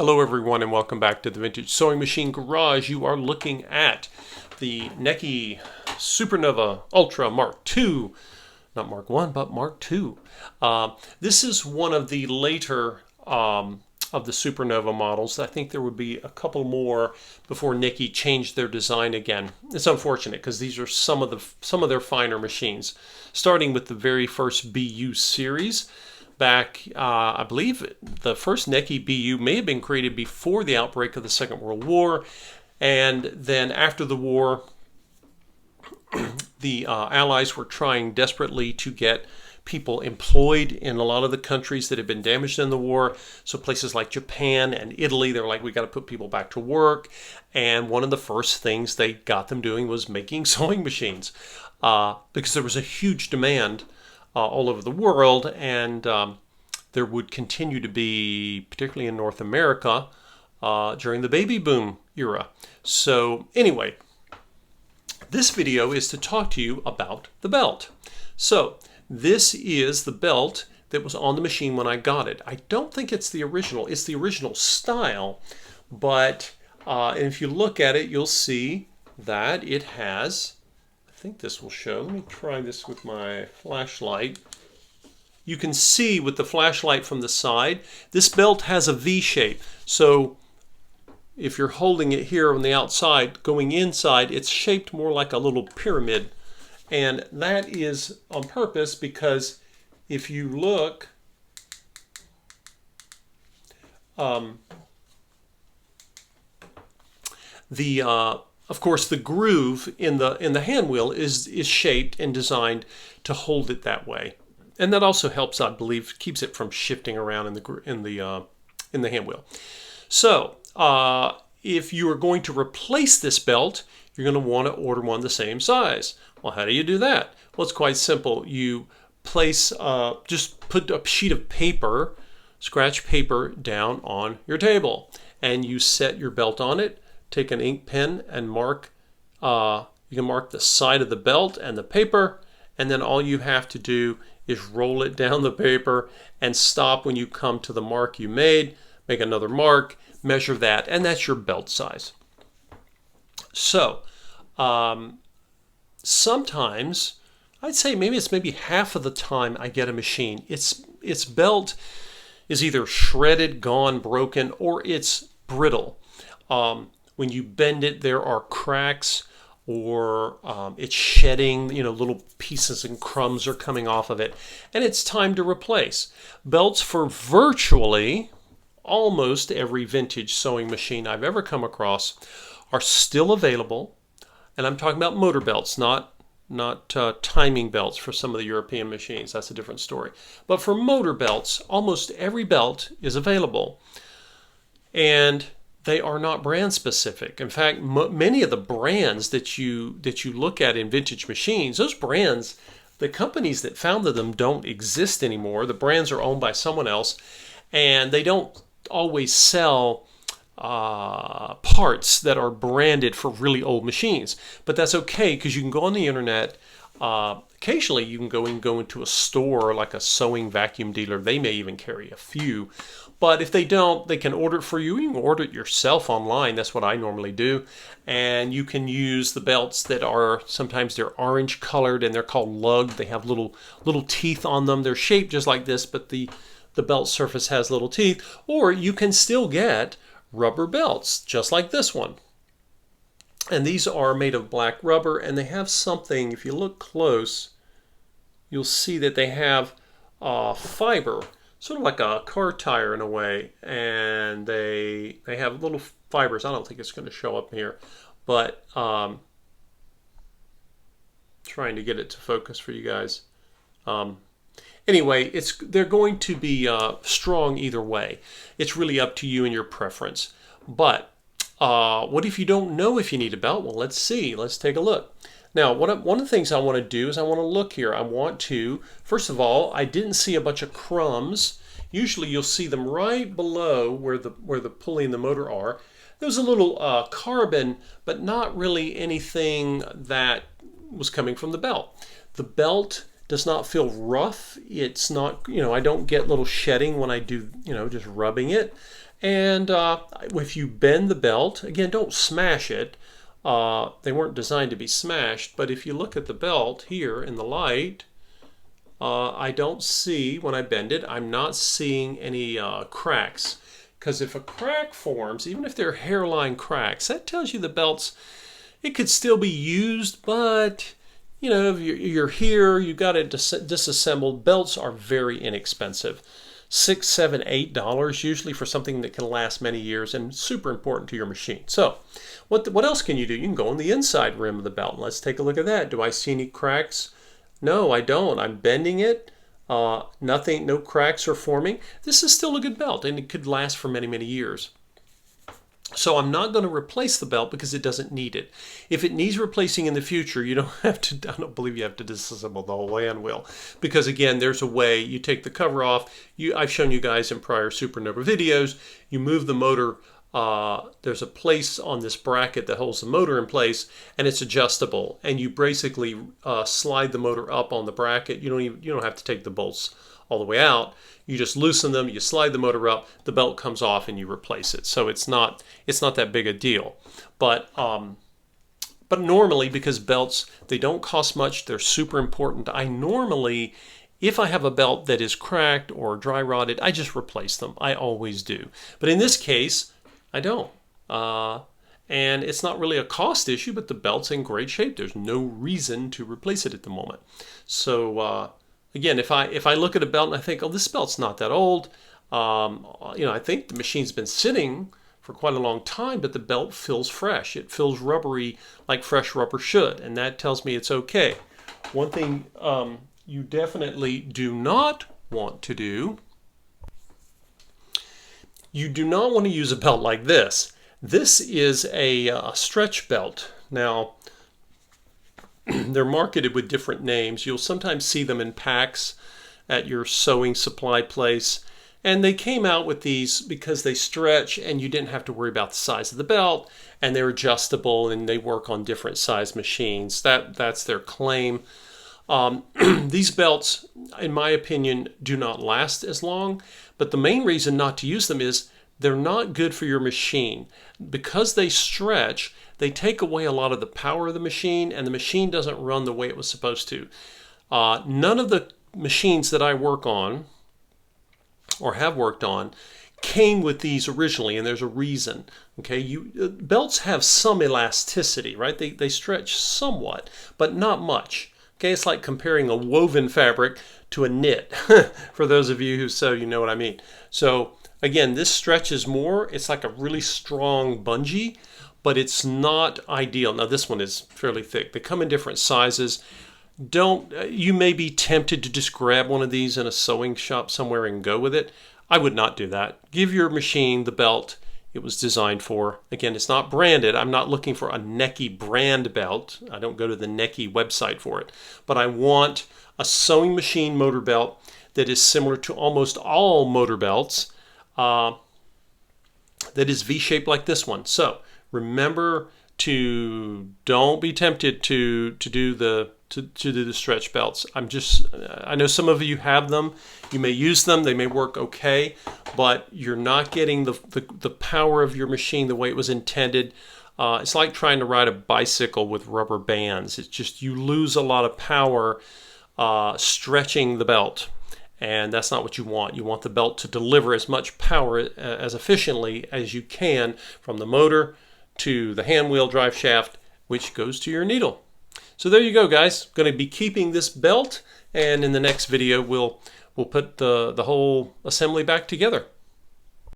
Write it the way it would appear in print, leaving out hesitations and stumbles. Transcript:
Hello everyone and welcome back to the Vintage Sewing Machine Garage. You are looking at the Necchi Supernova Ultra Mark II. Not Mark 1, but Mark II. This is one of the later of the Supernova models. I think there would be a couple more before Necchi changed their design again. It's unfortunate because these are some of their finer machines. Starting with the very first BU series. Back, I believe the first Necchi BU may have been created before the outbreak of the Second World War, and then after the war, the Allies were trying desperately to get people employed in a lot of the countries that had been damaged in the war. So places like Japan and Italy, they were like, we got to put people back to work. And one of the first things they got them doing was making sewing machines, because there was a huge demand all over the world, and there would continue to be, particularly in North America, during the baby boom era. So anyway, this video is to talk to you about the belt. So this is the belt that was on the machine when I got it. I don't think it's the original. It's the original style, but if you look at it, you'll see that it has, I think this will show. Let me try this with my flashlight. You can see with the flashlight from the side, this belt has a V shape. So if you're holding it here on the outside, going inside, it's shaped more like a little pyramid. And that is on purpose because if you look, of course, the groove in the hand wheel is shaped and designed to hold it that way, and that also helps, I believe, keeps it from shifting around in the hand wheel. So, if you are going to replace this belt, you're going to want to order one the same size. Well, how do you do that? Well, it's quite simple. You place, just put a sheet of paper, scratch paper, down on your table, and you set your belt on it. Take an ink pen and mark, you can mark the side of the belt and the paper, and then all you have to do is roll it down the paper and stop when you come to the mark you made, make another mark, measure that, and that's your belt size. So, sometimes, I'd say maybe half of the time I get a machine, its belt is either shredded, gone, broken, or it's brittle. When you bend it, there are cracks, or it's shedding, little pieces and crumbs are coming off of it, and it's time to replace. Belts for virtually almost every vintage sewing machine I've ever come across are still available, and I'm talking about motor belts, not timing belts for some of the European machines. That's a different story. But for motor belts, almost every belt is available, and they are not brand specific. In fact, many of the brands that you look at in vintage machines, those brands, the companies that founded them don't exist anymore. The brands are owned by someone else, and they don't always sell parts that are branded for really old machines. But that's okay, because you can go on the internet. Occasionally you can go into a store like a sewing vacuum dealer. They may even carry a few. But if they don't, they can order it for you. You can order it yourself online. That's what I normally do. And you can use the belts that are, sometimes they're orange colored and they're called lugged. They have little teeth on them. They're shaped just like this, but the belt surface has little teeth. Or you can still get rubber belts, just like this one. And these are made of black rubber, and they have something, if you look close, you'll see that they have fiber, sort of like a car tire in a way, and they have little fibers. I don't think it's going to show up here, but trying to get it to focus for you guys. Anyway, they're going to be strong either way. It's really up to you and your preference. But what if you don't know if you need a belt? Well, let's see. Let's take a look. Now, one of the things I want to do is I want to look here. I want to, first of all, I didn't see a bunch of crumbs. Usually you'll see them right below where the pulley and the motor are. There's a little carbon, but not really anything that was coming from the belt. The belt does not feel rough. It's not, I don't get little shedding when I do, just rubbing it. And if you bend the belt, again, don't smash it. They weren't designed to be smashed, but if you look at the belt here in the light, I don't see, when I bend it, I'm not seeing any cracks. Because if a crack forms, even if they're hairline cracks, that tells you the belt's, it could still be used, but if you're here, you got it disassembled. Belts are very inexpensive. $6, $7, $8 usually for something that can last many years and super important to your machine. So what else can you do? You can go on the inside rim of the belt. Let's take a look at that. Do I see any cracks? No, I don't. I'm bending it. Nothing, no cracks are forming. This is still a good belt and it could last for many, many years. So I'm not going to replace the belt because it doesn't need it. If it needs replacing in the future, you don't have to, I don't believe you have to disassemble the whole land wheel. Because again, there's a way, you take the cover off. I've shown you guys in prior Supernova videos, you move the motor, there's a place on this bracket that holds the motor in place and it's adjustable. And you basically slide the motor up on the bracket. You don't have to take the bolts all the way out. You just loosen them, you slide the motor up, the belt comes off and you replace it. So it's not that big a deal. But normally, because belts, they don't cost much, they're super important. I normally, if I have a belt that is cracked or dry rotted, I just replace them. I always do. But in this case, I don't. And it's not really a cost issue, but the belt's in great shape. There's no reason to replace it at the moment. So again, if I look at a belt and I think, oh, this belt's not that old, I think the machine's been sitting for quite a long time, but the belt feels fresh. It feels rubbery like fresh rubber should, and that tells me it's okay. One thing you definitely do not want to do, you do not want to use a belt like this. This is a stretch belt. Now, they're marketed with different names. You'll sometimes see them in packs at your sewing supply place. And they came out with these because they stretch and you didn't have to worry about the size of the belt, and they're adjustable and they work on different size machines. That's their claim. These belts, in my opinion, do not last as long, but the main reason not to use them is they're not good for your machine. Because they stretch, they take away a lot of the power of the machine, and the machine doesn't run the way it was supposed to. None of the machines that I work on or have worked on came with these originally, and there's a reason. Okay, belts have some elasticity, right? They stretch somewhat, but not much. Okay, it's like comparing a woven fabric to a knit. For those of you who sew, you know what I mean. So again, this stretches more. It's like a really strong bungee, but it's not ideal. Now this one is fairly thick. They come in different sizes. You may be tempted to just grab one of these in a sewing shop somewhere and go with it. I would not do that. Give your machine the belt it was designed for. Again, it's not branded. I'm not looking for a Necchi brand belt. I don't go to the Necchi website for it. But I want a sewing machine motor belt that is similar to almost all motor belts, that is V-shaped like this one. So remember to don't be tempted to do the stretch belts. I know some of you have them. You may use them. They may work okay, but you're not getting the power of your machine the way it was intended. It's like trying to ride a bicycle with rubber bands. It's just you lose a lot of power stretching the belt, and that's not what you want. You want the belt to deliver as much power as efficiently as you can from the motor to the hand wheel drive shaft, which goes to your needle. So there you go, guys. Going to be keeping this belt, and in the next video we'll put the whole assembly back together.